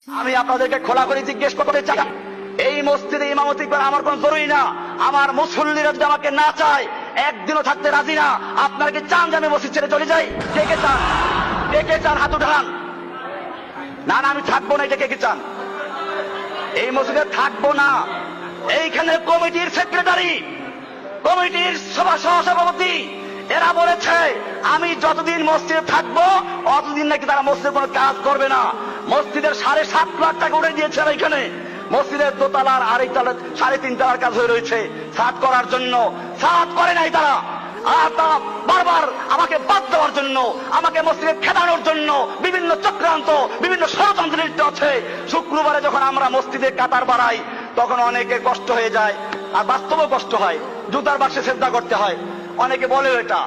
আমি আপনাদেরকে খোলা করে জিজ্ঞেস করতে চাই, এই মসজিদে ইমামতি করা আমার কোন জরুরি না। আমার মুসল্লিরা যদি আমাকে না চায়, একদিনও থাকতে রাজি না। আপনারা কি চান যে আমি মসজিদ ছেড়ে চলে যাই? কে কে চান? কে কে চান হাত উঠান। না না, আমি থাকবো না, এটা কে কে চান? এই মসজিদে থাকবো না। এইখানে কমিটির সেক্রেটারি, কমিটির সভাপতি এরা বলেছে আমি যতদিন মসজিদে থাকবো অতদিন নাকি তারা মসজিদে কোনো কাজ করবে না। মসজিদের 7.5 লাখ টাকা উঠে দিয়েছে এখানে। মসজিদের দোতলার আরেক তলা 3.5 তলার কাজ হয়ে রয়েছে ছাদ করার জন্য, ছাদ করে নাই তারা। আর তারা বারবার আমাকে বাদ দেওয়ার জন্য, আমাকে মসজিদে খেদানোর জন্য বিভিন্ন চক্রান্ত, বিভিন্ন ষড়যন্ত্র লিপ্ত আছে। শুক্রবারে যখন আমরা মসজিদে কাতার বাড়াই তখন অনেকে কষ্ট হয়ে যায়, আর বাস্তবেও কষ্ট হয়, জুতার বাক্সে শ্রদ্ধা করতে হয়। অনেকে বলে এটা,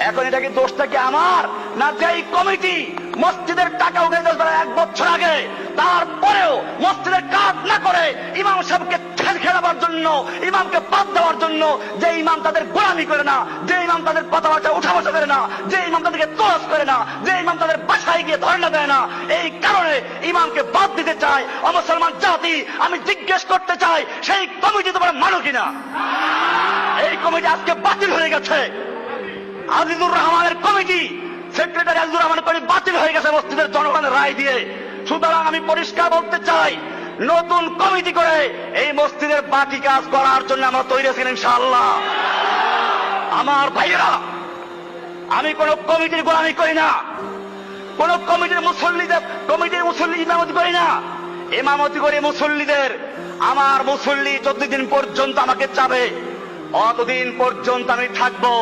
এখন এটা কি দোষটা কি আমার না যেই কমিটি মসজিদের টাকা উঠে দিয়েছে 1 বছর আগে, তারপরেও মসজিদের কাজ না করে ইমাম সাহেবকে খেলাবার জন্য, ইমামকে বাদ দেওয়ার জন্য, যে ইমাম তাদের গোলামি করে না, যে ইমাম তাদের কথাবার্তা উঠা বসা করে না, যে ইমাম তাদেরকে তোয়াজ করে না, যে ইমাম তাদের বাসায় গিয়ে ধর্ণা দেয় না, এই কারণে ইমামকে বাদ দিতে চায় অমুসলমান জাতি। আমি জিজ্ঞেস করতে চাই, সেই কমিটি তোমরা মানো কিনা? এই কমিটি আজকে বাতিল হয়ে গেছে। আজিজুর রহমানের কমিটি, সেক্রেটারি আজিজুর রহমানের কমিটি বাতিল হয়ে গেছে মসজিদের জনগণের রায় দিয়ে। সুতরাং আমি পরিষ্কার বলতে চাই, নতুন কমিটি করে এই মসজিদের বাকি কাজ করার জন্য আমরা তৈরি আছি ইনশাআল্লাহ। আমার ভাইয়েরা, আমি কোন কমিটির গোলামি করি না, কোন কমিটির মুসল্লি ইমামতি করি না। ইমামতি করি মুসল্লিদের। আমার মুসল্লি যতদিন পর্যন্ত আমাকে চাবে অতদিন পর্যন্ত আমি থাকবো।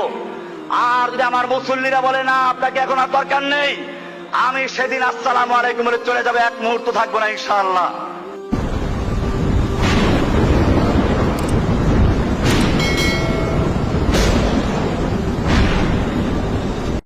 আর যদি আমার মুসল্লিরা বলে না আপনাকে এখন আর দরকার নেই, আমি সেদিন আসসালামু আলাইকুম বলে চলে যাবে, 1 মুহূর্ত থাকবো না ইনশাআল্লাহ।